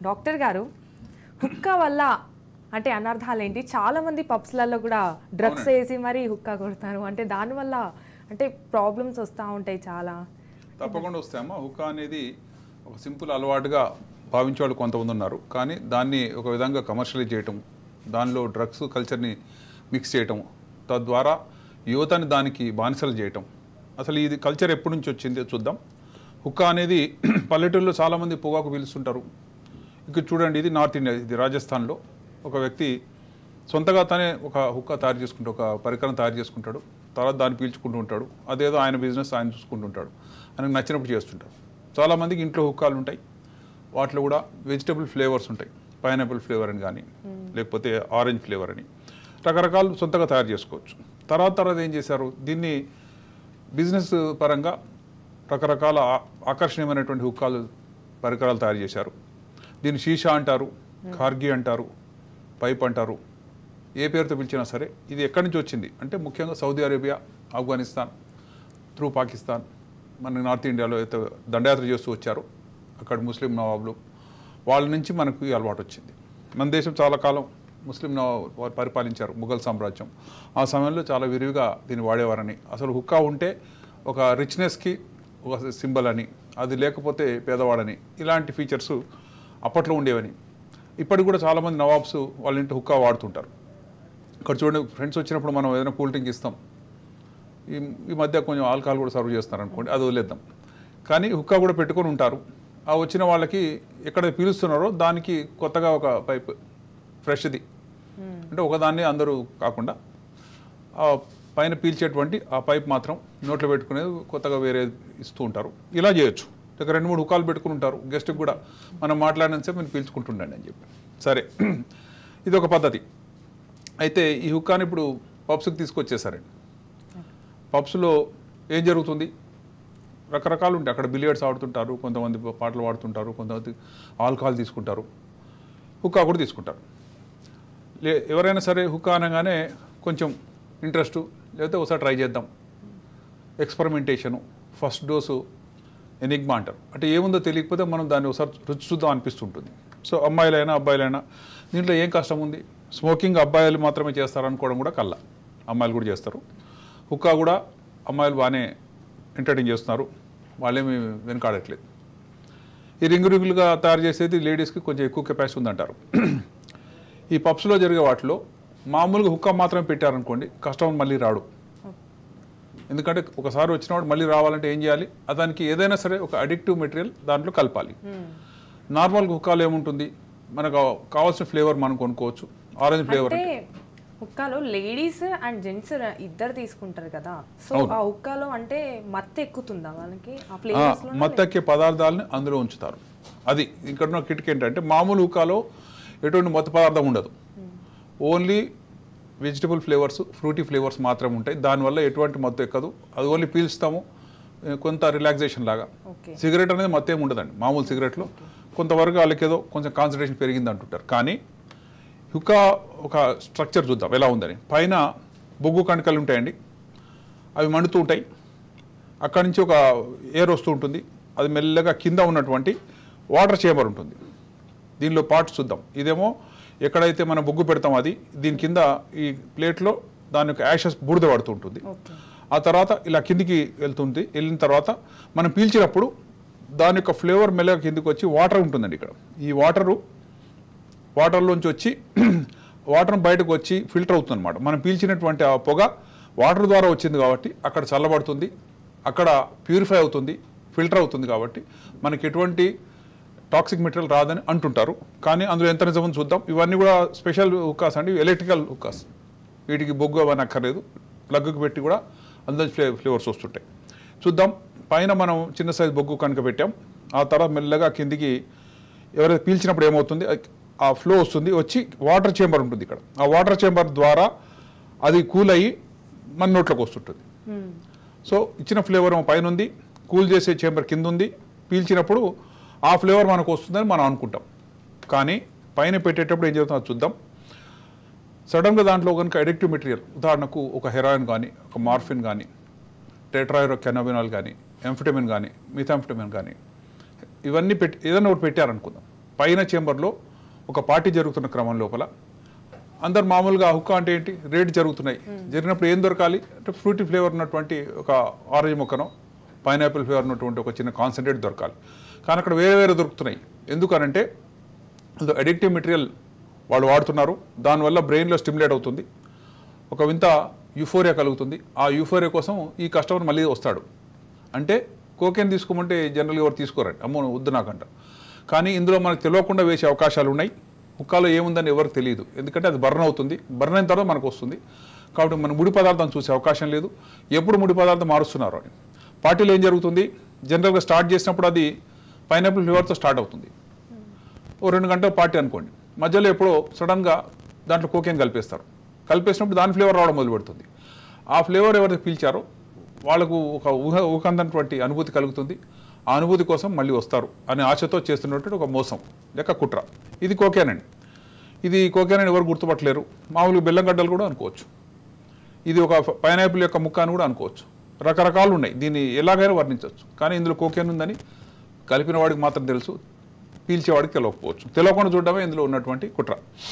Doctor గారు హుక్కా వల్ల అంటే అనర్థాలు ఏంటి? చాలా మంది పబ్స్లలో కూడా డ్రగ్స్ వేసి మరి హుక్కా కొడతారు. అంటే దానివల్ల అంటే ప్రాబ్లమ్స్ వస్తూ ఉంటాయి చాలా. తప్పకుండా వస్తాయమ్మా. హుక్కా అనేది ఒక సింపుల్ అలవాటుగా భావించే వాళ్ళు కొంతమంది ఉన్నారు. కానీ దాన్ని ఒక విధంగా కమర్షియలైజ్ చేయటం, దానిలో డ్రగ్స్ కల్చర్ని మిక్స్ చేయటం, తద్వారా యువతని దానికి బానిసలు చేయటం. అసలు ఇది కల్చర్ ఎప్పటి నుంచి వచ్చిందో చూద్దాం. హుక్కా అనేది పల్లెటూరులో చాలామంది పొగాకు పీలుస్తుంటారు. ఇక్కడ చూడండి, ఇది నార్త్ ఇండియా, ఇది రాజస్థాన్లో ఒక వ్యక్తి సొంతగా తనే ఒక హుక్కా తయారు చేసుకుంటాడు, ఒక పరికరం తయారు చేసుకుంటాడు. తర్వాత దాన్ని పీల్చుకుంటూ ఉంటాడు. అదేదో ఆయన బిజినెస్ ఆయన చూసుకుంటుంటాడు, ఆయనకు నచ్చినప్పుడు చేస్తుంటాడు. చాలామందికి ఇంట్లో హుక్కాలు ఉంటాయి. వాటిలో కూడా వెజిటబుల్ ఫ్లేవర్స్ ఉంటాయి. పైనాపిల్ ఫ్లేవర్ అని కానీ, లేకపోతే ఆరెంజ్ ఫ్లేవర్ అని రకరకాలు సొంతగా తయారు చేసుకోవచ్చు. తర్వాత ఏం చేశారు, దీన్ని బిజినెస్ పరంగా రకరకాల ఆకర్షణీయమైనటువంటి హుక్కాలు పరికరాలు తయారు చేశారు. దీన్ని షీషా అంటారు, ఖార్గి అంటారు, పైప్ అంటారు. ఏ పేరుతో పిలిచినా సరే ఇది ఎక్కడి నుంచి వచ్చింది అంటే ముఖ్యంగా Saudi Arabia, Afghanistan, through Pakistan, మన నార్త్ ఇండియాలో అయితే దండయాత్ర చేస్తూ వచ్చారు అక్కడ ముస్లిం నవాబులు, వాళ్ళ నుంచి మనకు ఈ అలవాటు వచ్చింది. మన దేశం చాలా కాలం ముస్లిం నవాబు పరిపాలించారు, ముఘల్ సామ్రాజ్యం. ఆ సమయంలో చాలా విరివిగా దీన్ని వాడేవారని, అసలు హుక్కా ఉంటే ఒక రిచ్నెస్కి ఒక సింబల్ అని, అది లేకపోతే పేదవాడని, ఇలాంటి ఫీచర్స్ అప్పట్లో ఉండేవని. ఇప్పటికి కూడా చాలామంది నవాబ్స్ వాళ్ళ ఇంటి హుక్కా వాడుతుంటారు. ఇక్కడ చూడండి, ఫ్రెండ్స్ వచ్చినప్పుడు మనం ఏదైనా కూల్ డ్రింక్ ఇస్తాం, ఈ మధ్య కొంచెం ఆల్కహాల్ కూడా సర్వ్ చేస్తున్నారు అనుకోండి, అది వదిలేద్దాం. కానీ హుక్కా కూడా పెట్టుకొని ఉంటారు. ఆ వచ్చిన వాళ్ళకి ఎక్కడ పీలుస్తున్నారో దానికి కొత్తగా ఒక పైప్ ఫ్రెష్ది, అంటే ఒకదాన్ని అందరూ కాకుండా ఆ పైన పీల్చేటువంటి ఆ పైప్ మాత్రం నోట్లో పెట్టుకునేది కొత్తగా వేరే ఇస్తూ ఉంటారు. ఇలా చేయొచ్చు. ఇక 2-3 హుక్కాలు పెట్టుకుని ఉంటారు. గెస్ట్కి కూడా మనం మాట్లాడినంతసేపు మీరు పీల్చుకుంటుండండి అని చెప్పి. సరే, ఇది ఒక పద్ధతి. అయితే ఈ హుక్కాని ఇప్పుడు పబ్స్కి తీసుకొచ్చేసారండి. పబ్స్లో ఏం జరుగుతుంది, రకరకాలు ఉంటాయి. అక్కడ బిలియర్డ్స్ ఆడుతుంటారు, కొంతమంది పాటలు పాడుతుంటారు, కొంతమంది ఆల్కహాల్ తీసుకుంటారు, హుక్కా కూడా తీసుకుంటారు. ఎవరైనా సరే హుక్కా అనగానే కొంచెం ఇంట్రెస్టు, లేకపోతే ఒకసారి ట్రై చేద్దాం, ఎక్స్పెరిమెంటేషను, ఫస్ట్ డోసు ఎనిగ్మా అంటారు. అంటే ఏముందో తెలియకపోతే మనం దాన్ని ఒకసారి రుచి చూద్దాం అనిపిస్తుంటుంది. సో అమ్మాయిలైనా అబ్బాయిలైనా దీంట్లో ఏం కష్టం ఉంది, స్మోకింగ్ అబ్బాయిలు మాత్రమే చేస్తారనుకోవడం కూడా కల్లా, అమ్మాయిలు కూడా చేస్తారు. హుక్కా కూడా అమ్మాయిలు బాగానే ఎంటర్టైన్ చేస్తున్నారు, వాళ్ళేమి వెనకాడట్లేదు. ఈ రింగులుగా తయారు చేసేది లేడీస్కి కొంచెం ఎక్కువ కెపాసిటీ ఉందంటారు. ఈ పబ్స్లో జరిగే వాటిలో మామూలుగా హుక్కా మాత్రమే పెట్టారనుకోండి, కస్టమర్ మళ్ళీ రాడు. ఎందుకంటే ఒకసారి వచ్చినవాడు మళ్ళీ రావాలంటే ఏం చేయాలి, దానికి ఏదైనా సరే ఒక అడిక్టివ్ మెటీరియల్ దాంట్లో కలపాలి. నార్మల్గా హుక్కాలో ఏముంటుంది, మనకు కావాల్సిన ఫ్లేవర్ మనం కొనుక్కోవచ్చు. ఆరెంజ్ ఫ్లేవర్ అంటే హుక్కాలో లేడీస్ అండ్ జెంట్స్ ఇద్దరు తీసుకుంటారు కదా, సో ఆ హుక్కాలో అంటే మత్తు ఎక్కుతుందా వాళ్ళకి? మత్తు ఎక్కే పదార్థాలని అందులో ఉంచుతారు. అది ఇక్కడ కిటికీ ఏంటంటే మామూలు హుక్కాలో ఎటువంటి మత్తు పదార్థం ఉండదు. Only vegetable flavours, fruity flavours మాత్రమే ఉంటాయి. దానివల్ల ఎటువంటి మత్తు ఎక్కదు. అది ఓన్లీ పీల్చుతాము, కొంత రిలాక్సేషన్ లాగా. సిగరెట్ అనేది మత్తు ఏమి ఉండదండి. మామూలు సిగరెట్లో కొంతవరకు వాళ్ళకి ఏదో కొంచెం కాన్సన్ట్రేషన్ పెరిగింది అంటుంటారు. కానీ హుక్కా ఒక స్ట్రక్చర్ చూద్దాం ఎలా ఉందని. పైన బొగ్గు కణికలు ఉంటాయండి, అవి మండుతూ ఉంటాయి. అక్కడి నుంచి ఒక ఎయిర్ వస్తూ ఉంటుంది. అది మెల్లగా కింద ఉన్నటువంటి వాటర్ చేంబర్ ఉంటుంది. దీనిలో పార్ట్స్ చూద్దాం. ఇదేమో ఎక్కడైతే మనం బొగ్గు పెడతాం అది, దీని కింద ఈ ప్లేట్లో దాని యొక్క యాషెస్ బూడిద పడుతూ ఉంటుంది. ఆ తర్వాత ఇలా కిందికి వెళ్తుంది. వెళ్ళిన తర్వాత మనం పీల్చినప్పుడు దాని యొక్క ఫ్లేవర్ మెల్లగా కిందికి వచ్చి వాటర్ ఉంటుందండి. ఇక్కడ ఈ వాటర్లోంచి వచ్చి వాటర్ బయటకు వచ్చి ఫిల్టర్ అవుతుంది అనమాట. మనం పీల్చినటువంటి ఆ పొగ వాటర్ ద్వారా వచ్చింది కాబట్టి అక్కడ చల్లబడుతుంది, అక్కడ ప్యూరిఫై అవుతుంది, ఫిల్టర్ అవుతుంది. కాబట్టి మనకి ఎటువంటి టాక్సిక్ మెటీరియల్ రాదని అంటుంటారు. కానీ అందులో ఎంత నిజమని చూద్దాం. ఇవన్నీ కూడా స్పెషల్ హుక్కాస్ అండి, ఎలక్ట్రికల్ హుక్కాస్. వీటికి బొగ్గు అవన్నీ అక్కర్లేదు, ప్లగ్కి పెట్టి కూడా అందులో ఫ్లేవర్స్ వస్తుంటాయి. చూద్దాం. పైన మనం చిన్న సైజు బొగ్గు కనుక పెట్టాం. ఆ తర్వాత మెల్లగా కిందికి ఎవరైతే పీల్చినప్పుడు ఏమవుతుంది, ఆ ఫ్లో వస్తుంది, వచ్చి వాటర్ చేంబర్ ఉంటుంది ఇక్కడ. ఆ వాటర్ చేంబర్ ద్వారా అది కూల్ అయ్యి మన నోట్లోకి వస్తుంటుంది. సో ఇచ్చిన ఫ్లేవర్ పైన ఉంది, కూల్ చేసే చేంబర్ కింద ఉంది. పీల్చినప్పుడు ఆ ఫ్లేవర్ మనకు వస్తుందని మనం అనుకుంటాం. కానీ పైన పెట్టేటప్పుడు ఏం జరుగుతుందో చూద్దాం. సడన్గా దాంట్లో కనుక అడిక్టివ్ మెటీరియల్, ఉదాహరణకు ఒక హెరాయిన్ కానీ, ఒక మార్ఫిన్ కానీ, టెట్రాహైడ్రోకాన్నబినాల్ కానీ, ఎంఫిటమిన్ కానీ, మిథాంఫిటమిన్ కానీ, ఇవన్నీ ఏదైనా ఒకటి పెట్టారనుకుందాం. పైన చేంబర్లో ఒక పార్టీ జరుగుతున్న క్రమం లోపల అందరు మామూలుగా హుక్కా అంటే ఏంటి, రేట్ జరుగుతున్నాయి, జరిగినప్పుడు ఏం దొరకాలి అంటే ఫ్రూటీ ఫ్లేవర్ ఉన్నటువంటి ఒక ఆరెంజ్ మొక్కనో పైనాపిల్ ఫ్లేవర్ ఉన్నటువంటి ఒక చిన్న కాన్సన్ట్రేట్ దొరకాలి. కానీ అక్కడ వేరే వేరే దొరుకుతున్నాయి. ఎందుకనంటే అడిక్టివ్ మెటీరియల్ వాళ్ళు వాడుతున్నారు, దానివల్ల బ్రెయిన్లో స్టిమ్యులేట్ అవుతుంది, ఒక వింత యూఫోరియా కలుగుతుంది. ఆ యూఫోరియా కోసం ఈ కస్టమర్ మళ్ళీ వస్తాడు. అంటే కోకేన్ తీసుకోమంటే జనరల్గా ఎవరు తీసుకోరండి, అమ్మో వద్దు నాకంట. కానీ ఇందులో మనకు తెలియకుండా వేసే అవకాశాలు ఉన్నాయి. హుక్కాలో ఏముందని ఎవరికి తెలియదు, ఎందుకంటే అది బర్న్ అవుతుంది, బర్న్ అయిన తర్వాత మనకు వస్తుంది. కాబట్టి మనం ముడి పదార్థం చూసే అవకాశం లేదు. ఎప్పుడు ముడి పదార్థం మారుస్తున్నారు అని పార్టీలో ఏం జరుగుతుంది, జనరల్గా స్టార్ట్ చేసినప్పుడు అది పైనాపిల్ ఫ్లేవర్తో స్టార్ట్ అవుతుంది. ఓ 2 గంటల పార్టీ అనుకోండి, మధ్యలో ఎప్పుడో సడన్గా దాంట్లో కోకేన్ కలిపేస్తారు. కలిపేసినప్పుడు దాని ఫ్లేవర్ రావడం మొదలు పెడుతుంది. ఆ ఫ్లేవర్ ఎవరైతే పీల్చారో వాళ్ళకు ఒక ఊహకందనటువంటి అనుభూతి కలుగుతుంది. ఆ అనుభూతి కోసం మళ్ళీ వస్తారు అనే ఆశతో చేస్తున్నటువంటి ఒక మోసం లేక కుట్ర. ఇది కోకేన్ అండి. ఇది కోకేన్ అని ఎవరు గుర్తుపట్టలేరు. మామూలుగా బెల్లంగడ్డలు కూడా అనుకోవచ్చు, ఇది ఒక పైనాపిల్ యొక్క ముక్క అని కూడా అనుకోవచ్చు. రకరకాలు ఉన్నాయి, దీన్ని ఎలాగైనా వర్ణించవచ్చు. కానీ ఇందులో కోకేన్ ఉందని కలిపిన వాడికి మాత్రం తెలుసు, పీల్చేవాడికి తెలియకపోవచ్చు. తెలియకుండా చూడడమే ఇందులో ఉన్నటువంటి కుట్ర.